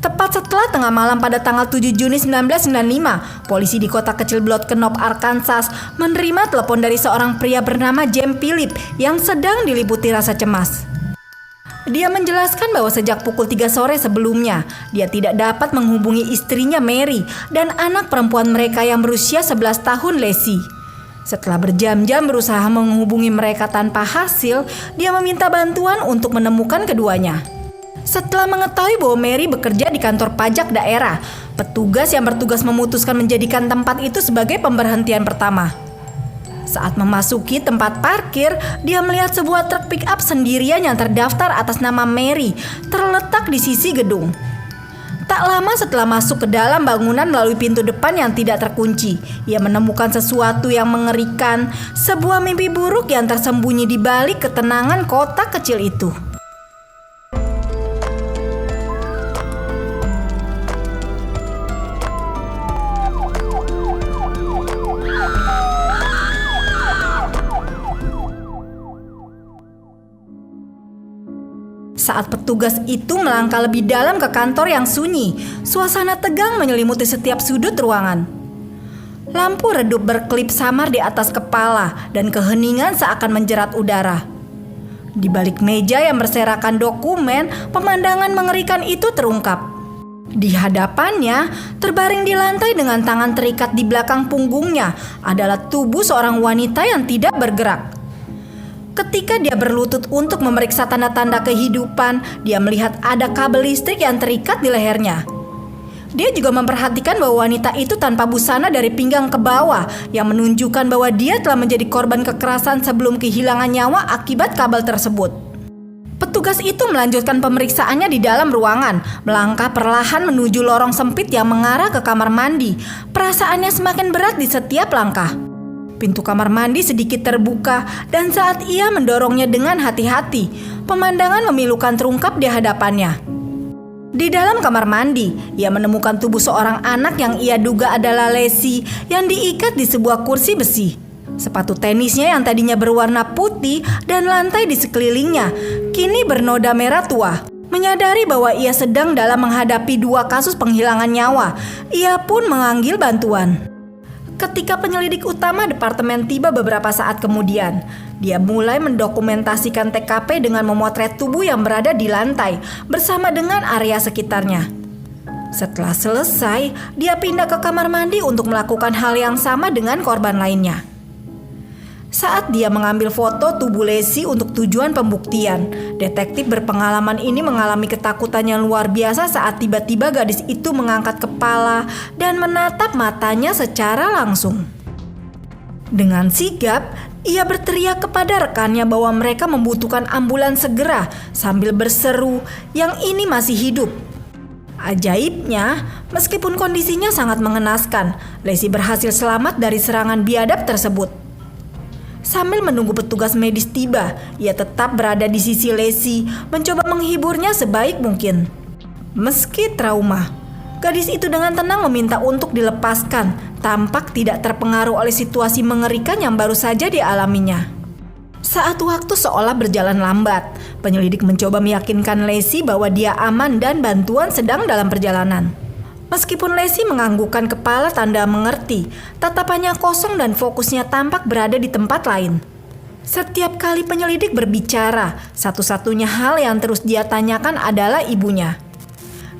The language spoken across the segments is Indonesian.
Tepat setelah tengah malam pada tanggal 7 Juni 1995, polisi di kota kecil Blood Knob, Arkansas menerima telepon dari seorang pria bernama James Philip yang sedang diliputi rasa cemas. Dia menjelaskan bahwa sejak pukul 3 sore sebelumnya, dia tidak dapat menghubungi istrinya Mary dan anak perempuan mereka yang berusia 11 tahun, Leslie. Setelah berjam-jam berusaha menghubungi mereka tanpa hasil, dia meminta bantuan untuk menemukan keduanya. Setelah mengetahui bahwa Mary bekerja di kantor pajak daerah, petugas yang bertugas memutuskan menjadikan tempat itu sebagai pemberhentian pertama. Saat memasuki tempat parkir, dia melihat sebuah truk pick-up sendirian yang terdaftar atas nama Mary terletak di sisi gedung. Tak lama setelah masuk ke dalam bangunan melalui pintu depan yang tidak terkunci, ia menemukan sesuatu yang mengerikan, sebuah mimpi buruk yang tersembunyi di balik ketenangan kota kecil itu. Saat petugas itu melangkah lebih dalam ke kantor yang sunyi, suasana tegang menyelimuti setiap sudut ruangan. Lampu redup berkelip samar di atas kepala dan keheningan seakan menjerat udara. Di balik meja yang berserakan dokumen, pemandangan mengerikan itu terungkap. Di hadapannya, terbaring di lantai dengan tangan terikat di belakang punggungnya, adalah tubuh seorang wanita yang tidak bergerak. Ketika dia berlutut untuk memeriksa tanda-tanda kehidupan, dia melihat ada kabel listrik yang terikat di lehernya. Dia juga memperhatikan bahwa wanita itu tanpa busana dari pinggang ke bawah, yang menunjukkan bahwa dia telah menjadi korban kekerasan sebelum kehilangan nyawa akibat kabel tersebut. Petugas itu melanjutkan pemeriksaannya di dalam ruangan, melangkah perlahan menuju lorong sempit yang mengarah ke kamar mandi. Perasaannya semakin berat di setiap langkah. Pintu kamar mandi sedikit terbuka dan saat ia mendorongnya dengan hati-hati, pemandangan memilukan terungkap di hadapannya. Di dalam kamar mandi, ia menemukan tubuh seorang anak yang ia duga adalah Leslie yang diikat di sebuah kursi besi. Sepatu tenisnya yang tadinya berwarna putih dan lantai di sekelilingnya kini bernoda merah tua. Menyadari bahwa ia sedang dalam menghadapi 2 kasus penghilangan nyawa, ia pun memanggil bantuan. Ketika penyelidik utama departemen tiba beberapa saat kemudian, dia mulai mendokumentasikan TKP dengan memotret tubuh yang berada di lantai bersama dengan area sekitarnya. Setelah selesai, dia pindah ke kamar mandi untuk melakukan hal yang sama dengan korban lainnya. Saat dia mengambil foto tubuh Leslie untuk tujuan pembuktian, detektif berpengalaman ini mengalami ketakutan yang luar biasa saat tiba-tiba gadis itu mengangkat kepala dan menatap matanya secara langsung. Dengan sigap, ia berteriak kepada rekannya bahwa mereka membutuhkan ambulans segera sambil berseru yang ini masih hidup. Ajaibnya, meskipun kondisinya sangat mengenaskan, Leslie berhasil selamat dari serangan biadab tersebut. Sambil menunggu petugas medis tiba, ia tetap berada di sisi Leslie, mencoba menghiburnya sebaik mungkin. Meski trauma, gadis itu dengan tenang meminta untuk dilepaskan, tampak tidak terpengaruh oleh situasi mengerikan yang baru saja dialaminya. Saat waktu seolah berjalan lambat, penyelidik mencoba meyakinkan Leslie bahwa dia aman dan bantuan sedang dalam perjalanan. Meskipun Leslie menganggukkan kepala tanda mengerti, tatapannya kosong dan fokusnya tampak berada di tempat lain. Setiap kali penyelidik berbicara, satu-satunya hal yang terus dia tanyakan adalah ibunya.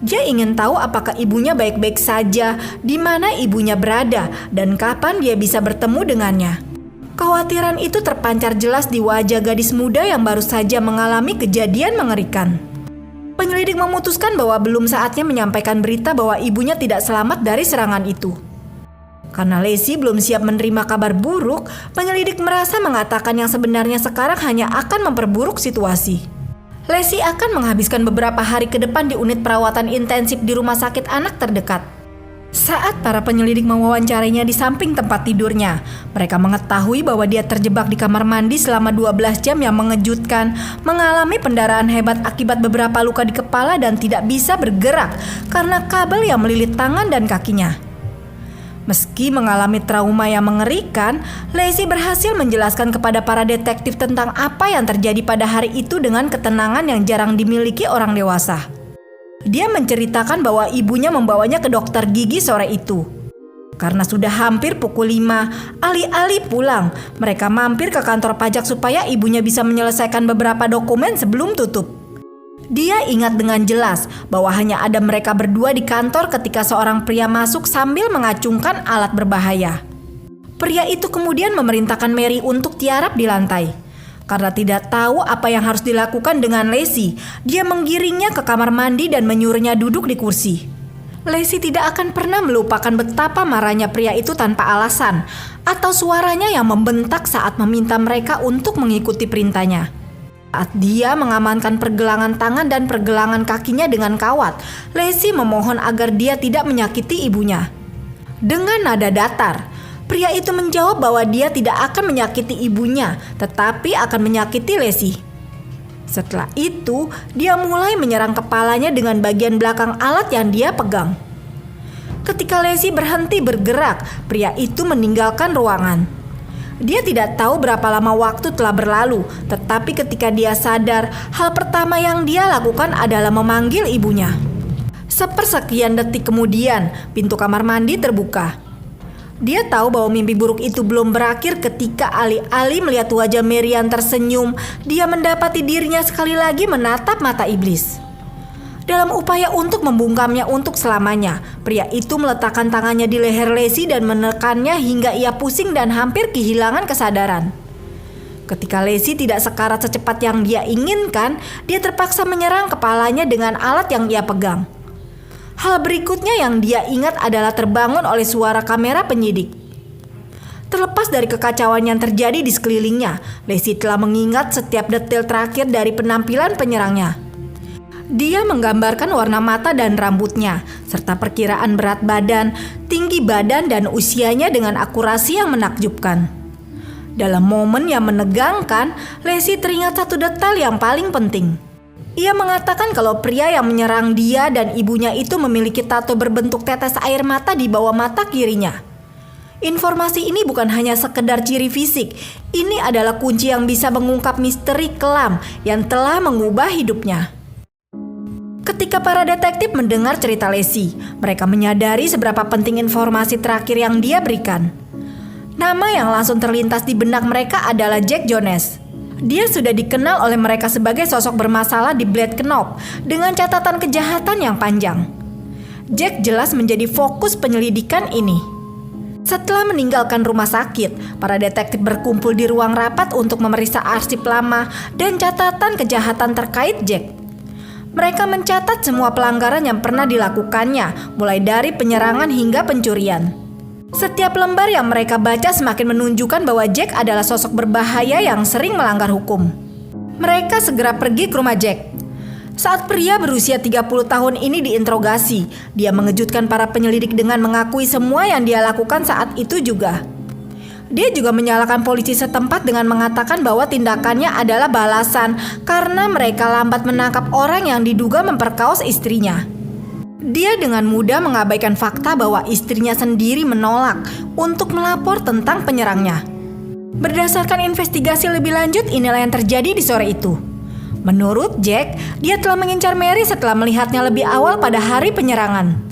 Dia ingin tahu apakah ibunya baik-baik saja, di mana ibunya berada, dan kapan dia bisa bertemu dengannya. Kekhawatiran itu terpancar jelas di wajah gadis muda yang baru saja mengalami kejadian mengerikan. Penyelidik memutuskan bahwa belum saatnya menyampaikan berita bahwa ibunya tidak selamat dari serangan itu. Karena Leslie belum siap menerima kabar buruk, penyelidik merasa mengatakan yang sebenarnya sekarang hanya akan memperburuk situasi. Leslie akan menghabiskan beberapa hari ke depan di unit perawatan intensif di rumah sakit anak terdekat. Saat para penyelidik mewawancarainya di samping tempat tidurnya, mereka mengetahui bahwa dia terjebak di kamar mandi selama 12 jam yang mengejutkan, mengalami pendarahan hebat akibat beberapa luka di kepala dan tidak bisa bergerak karena kabel yang melilit tangan dan kakinya. Meski mengalami trauma yang mengerikan, Leslie berhasil menjelaskan kepada para detektif tentang apa yang terjadi pada hari itu dengan ketenangan yang jarang dimiliki orang dewasa. Dia menceritakan bahwa ibunya membawanya ke dokter gigi sore itu. Karena sudah hampir pukul 5, alih-alih pulang, mereka mampir ke kantor pajak supaya ibunya bisa menyelesaikan beberapa dokumen sebelum tutup. Dia ingat dengan jelas bahwa hanya ada mereka berdua di kantor ketika seorang pria masuk sambil mengacungkan alat berbahaya. Pria itu kemudian memerintahkan Mary untuk tiarap di lantai. Karena tidak tahu apa yang harus dilakukan dengan Lacey, dia menggiringnya ke kamar mandi dan menyuruhnya duduk di kursi. Lacey tidak akan pernah melupakan betapa marahnya pria itu tanpa alasan, atau suaranya yang membentak saat meminta mereka untuk mengikuti perintahnya. Saat dia mengamankan pergelangan tangan dan pergelangan kakinya dengan kawat, Lacey memohon agar dia tidak menyakiti ibunya. Dengan nada datar, pria itu menjawab bahwa dia tidak akan menyakiti ibunya, tetapi akan menyakiti Lacey. Setelah itu, dia mulai menyerang kepalanya dengan bagian belakang alat yang dia pegang. Ketika Lacey berhenti bergerak, pria itu meninggalkan ruangan. Dia tidak tahu berapa lama waktu telah berlalu, tetapi ketika dia sadar, hal pertama yang dia lakukan adalah memanggil ibunya. Sepersekian detik kemudian, pintu kamar mandi terbuka. Dia tahu bahwa mimpi buruk itu belum berakhir ketika alih-alih melihat wajah Mary yang tersenyum, dia mendapati dirinya sekali lagi menatap mata iblis. Dalam upaya untuk membungkamnya untuk selamanya, pria itu meletakkan tangannya di leher Lacey dan menekannya hingga ia pusing dan hampir kehilangan kesadaran. Ketika Lacey tidak sekarat secepat yang dia inginkan, dia terpaksa menyerang kepalanya dengan alat yang ia pegang. Hal berikutnya yang dia ingat adalah terbangun oleh suara kamera penyidik. Terlepas dari kekacauan yang terjadi di sekelilingnya, Lacey telah mengingat setiap detail terakhir dari penampilan penyerangnya. Dia menggambarkan warna mata dan rambutnya, serta perkiraan berat badan, tinggi badan, dan usianya dengan akurasi yang menakjubkan. Dalam momen yang menegangkan, Lacey teringat satu detail yang paling penting. Ia mengatakan kalau pria yang menyerang dia dan ibunya itu memiliki tato berbentuk tetes air mata di bawah mata kirinya. Informasi ini bukan hanya sekedar ciri fisik, ini adalah kunci yang bisa mengungkap misteri kelam yang telah mengubah hidupnya. Ketika para detektif mendengar cerita Lacey, mereka menyadari seberapa penting informasi terakhir yang dia berikan. Nama yang langsung terlintas di benak mereka adalah Jack Jones. Dia sudah dikenal oleh mereka sebagai sosok bermasalah di Black Knob dengan catatan kejahatan yang panjang. Jack jelas menjadi fokus penyelidikan ini. Setelah meninggalkan rumah sakit, para detektif berkumpul di ruang rapat untuk memeriksa arsip lama dan catatan kejahatan terkait Jack. Mereka mencatat semua pelanggaran yang pernah dilakukannya, mulai dari penyerangan hingga pencurian. Setiap lembar yang mereka baca semakin menunjukkan bahwa Jack adalah sosok berbahaya yang sering melanggar hukum. Mereka segera pergi ke rumah Jack. Saat pria berusia 30 tahun ini diinterogasi, dia mengejutkan para penyelidik dengan mengakui semua yang dia lakukan saat itu juga. Dia juga menyalahkan polisi setempat dengan mengatakan bahwa tindakannya adalah balasan karena mereka lambat menangkap orang yang diduga memperkaos istrinya. Dia dengan mudah mengabaikan fakta bahwa istrinya sendiri menolak untuk melapor tentang penyerangnya. Berdasarkan investigasi lebih lanjut, inilah yang terjadi di sore itu. Menurut Jack, dia telah mengincar Mary setelah melihatnya lebih awal pada hari penyerangan.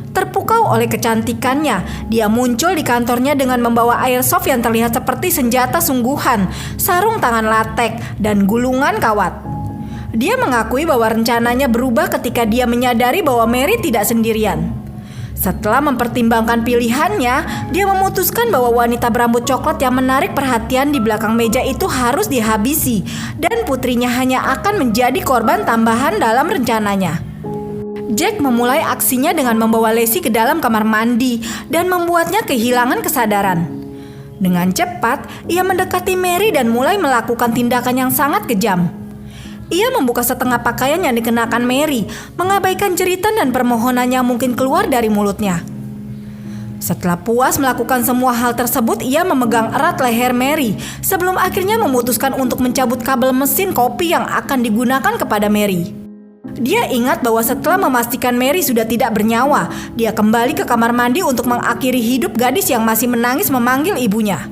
Terpukau oleh kecantikannya, dia muncul di kantornya dengan membawa airsoft yang terlihat seperti senjata sungguhan, sarung tangan latek, dan gulungan kawat. Dia mengakui bahwa rencananya berubah ketika dia menyadari bahwa Mary tidak sendirian. Setelah mempertimbangkan pilihannya, dia memutuskan bahwa wanita berambut coklat yang menarik perhatian di belakang meja itu harus dihabisi dan putrinya hanya akan menjadi korban tambahan dalam rencananya. Jack memulai aksinya dengan membawa Lacey ke dalam kamar mandi dan membuatnya kehilangan kesadaran. Dengan cepat, ia mendekati Mary dan mulai melakukan tindakan yang sangat kejam. Ia membuka setengah pakaian yang dikenakan Mary, mengabaikan jeritan dan permohonan yang mungkin keluar dari mulutnya. Setelah puas melakukan semua hal tersebut, ia memegang erat leher Mary sebelum akhirnya memutuskan untuk mencabut kabel mesin kopi yang akan digunakan kepada Mary. Dia ingat bahwa setelah memastikan Mary sudah tidak bernyawa, dia kembali ke kamar mandi untuk mengakhiri hidup gadis yang masih menangis memanggil ibunya.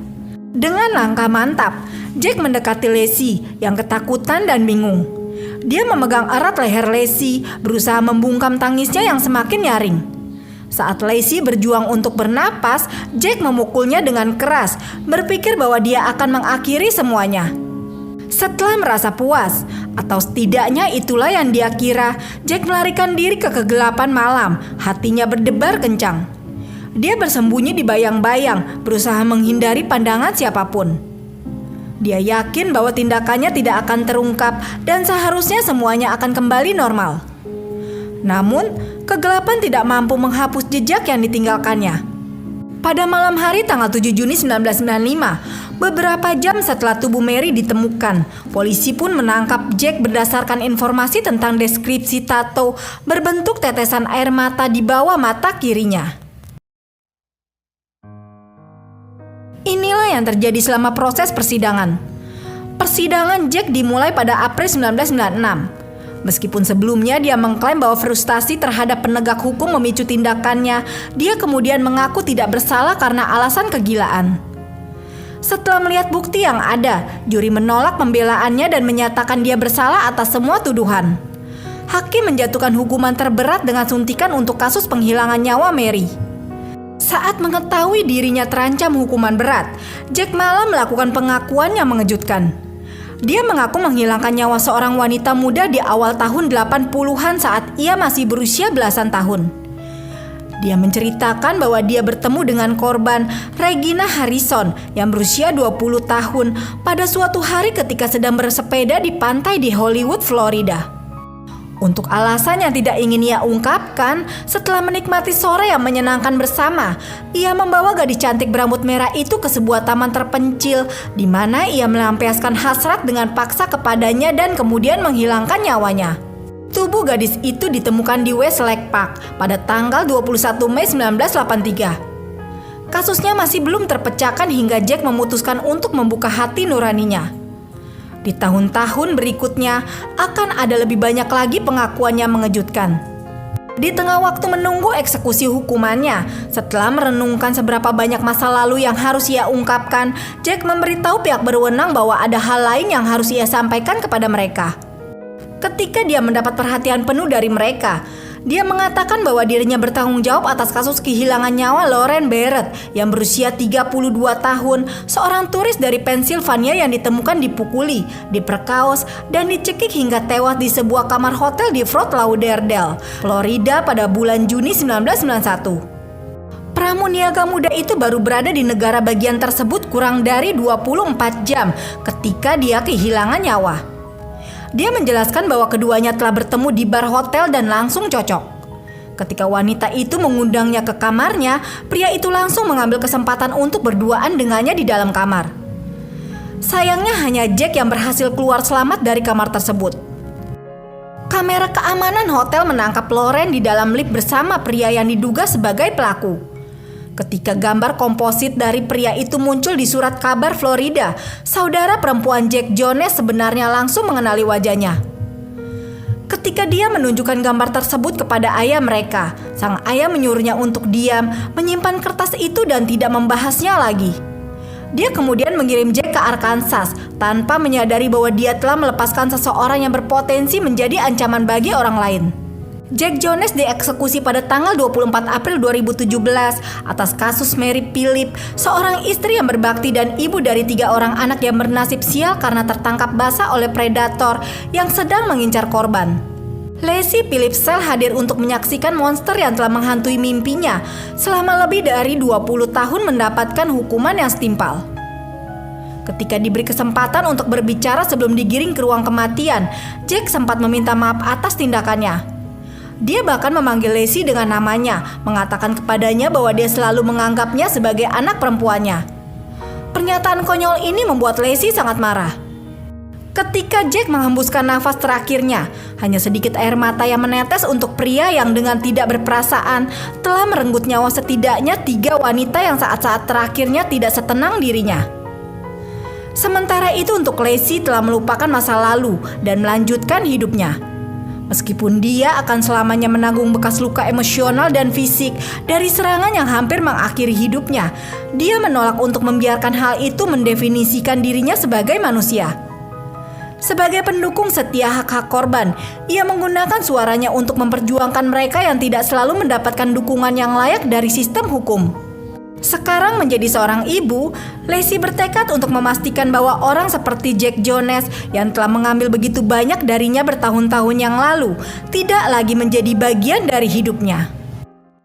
Dengan langkah mantap, Jack mendekati Lacey yang ketakutan dan bingung. Dia memegang erat leher Lacey, berusaha membungkam tangisnya yang semakin nyaring. Saat Lacey berjuang untuk bernapas, Jack memukulnya dengan keras, berpikir bahwa dia akan mengakhiri semuanya. Setelah merasa puas, atau setidaknya itulah yang dia kira, Jack melarikan diri ke kegelapan malam, hatinya berdebar kencang. Dia bersembunyi di bayang-bayang, berusaha menghindari pandangan siapapun. Dia yakin bahwa tindakannya tidak akan terungkap dan seharusnya semuanya akan kembali normal. Namun, kegelapan tidak mampu menghapus jejak yang ditinggalkannya. Pada malam hari tanggal 7 Juni 1995, beberapa jam setelah tubuh Mary ditemukan, polisi pun menangkap Jack berdasarkan informasi tentang deskripsi tato berbentuk tetesan air mata di bawah mata kirinya. Inilah yang terjadi selama proses persidangan. Persidangan Jack dimulai pada April 1996. Meskipun sebelumnya dia mengklaim bahwa frustasi terhadap penegak hukum memicu tindakannya, dia kemudian mengaku tidak bersalah karena alasan kegilaan. Setelah melihat bukti yang ada, juri menolak pembelaannya dan menyatakan dia bersalah atas semua tuduhan. Hakim menjatuhkan hukuman terberat dengan suntikan untuk kasus penghilangan nyawa Mary. Saat mengetahui dirinya terancam hukuman berat, Jack malah melakukan pengakuan yang mengejutkan. Dia mengaku menghilangkan nyawa seorang wanita muda di awal tahun 80-an saat ia masih berusia belasan tahun. Dia menceritakan bahwa dia bertemu dengan korban Regina Harrison yang berusia 20 tahun pada suatu hari ketika sedang bersepeda di pantai di Hollywood, Florida. Untuk alasan yang tidak ingin ia ungkapkan, setelah menikmati sore yang menyenangkan bersama, ia membawa gadis cantik berambut merah itu ke sebuah taman terpencil di mana ia melampiaskan hasrat dengan paksa kepadanya dan kemudian menghilangkan nyawanya. Tubuh gadis itu ditemukan di Westlake Park pada tanggal 21 Mei 1983. Kasusnya masih belum terpecahkan hingga Jack memutuskan untuk membuka hati nuraninya. Di tahun-tahun berikutnya akan ada lebih banyak lagi pengakuan yang mengejutkan. Di tengah waktu menunggu eksekusi hukumannya, setelah merenungkan seberapa banyak masa lalu yang harus ia ungkapkan, Jack memberitahu pihak berwenang bahwa ada hal lain yang harus ia sampaikan kepada mereka. Ketika dia mendapat perhatian penuh dari mereka, dia mengatakan bahwa dirinya bertanggung jawab atas kasus kehilangan nyawa Lauren Barrett yang berusia 32 tahun, seorang turis dari Pennsylvania yang ditemukan dipukuli, diperkaos, dan dicekik hingga tewas di sebuah kamar hotel di Fort Lauderdale, Florida pada bulan Juni 1991. Pramuniaga muda itu baru berada di negara bagian tersebut kurang dari 24 jam ketika dia kehilangan nyawa. Dia menjelaskan bahwa keduanya telah bertemu di bar hotel dan langsung cocok. Ketika wanita itu mengundangnya ke kamarnya, pria itu langsung mengambil kesempatan untuk berduaan dengannya di dalam kamar. Sayangnya hanya Jack yang berhasil keluar selamat dari kamar tersebut. Kamera keamanan hotel menangkap Lauren di dalam lift bersama pria yang diduga sebagai pelaku. Ketika gambar komposit dari pria itu muncul di surat kabar Florida, saudara perempuan Jack Jones sebenarnya langsung mengenali wajahnya. Ketika dia menunjukkan gambar tersebut kepada ayah mereka, sang ayah menyuruhnya untuk diam, menyimpan kertas itu dan tidak membahasnya lagi. Dia kemudian mengirim Jack ke Arkansas tanpa menyadari bahwa dia telah melepaskan seseorang yang berpotensi menjadi ancaman bagi orang lain. Jack Jones dieksekusi pada tanggal 24 April 2017 atas kasus Mary Phillip, seorang istri yang berbakti dan ibu dari 3 orang anak yang bernasib sial karena tertangkap basah oleh predator yang sedang mengincar korban. Lacey Phillips hadir untuk menyaksikan monster yang telah menghantui mimpinya selama lebih dari 20 tahun mendapatkan hukuman yang setimpal. Ketika diberi kesempatan untuk berbicara sebelum digiring ke ruang kematian, Jack sempat meminta maaf atas tindakannya. Dia bahkan memanggil Lacey dengan namanya, mengatakan kepadanya bahwa dia selalu menganggapnya sebagai anak perempuannya. Pernyataan konyol ini membuat Lacey sangat marah. Ketika Jack menghembuskan nafas terakhirnya, hanya sedikit air mata yang menetes untuk pria yang dengan tidak berperasaan telah merenggut nyawa setidaknya 3 wanita yang saat-saat terakhirnya tidak setenang dirinya. Sementara itu untuk Lacey telah melupakan masa lalu dan melanjutkan hidupnya. Meskipun dia akan selamanya menanggung bekas luka emosional dan fisik dari serangan yang hampir mengakhiri hidupnya, dia menolak untuk membiarkan hal itu mendefinisikan dirinya sebagai manusia. Sebagai pendukung setia hak-hak korban, ia menggunakan suaranya untuk memperjuangkan mereka yang tidak selalu mendapatkan dukungan yang layak dari sistem hukum. Sekarang menjadi seorang ibu, Lacey bertekad untuk memastikan bahwa orang seperti Jack Jones yang telah mengambil begitu banyak darinya bertahun-tahun yang lalu tidak lagi menjadi bagian dari hidupnya.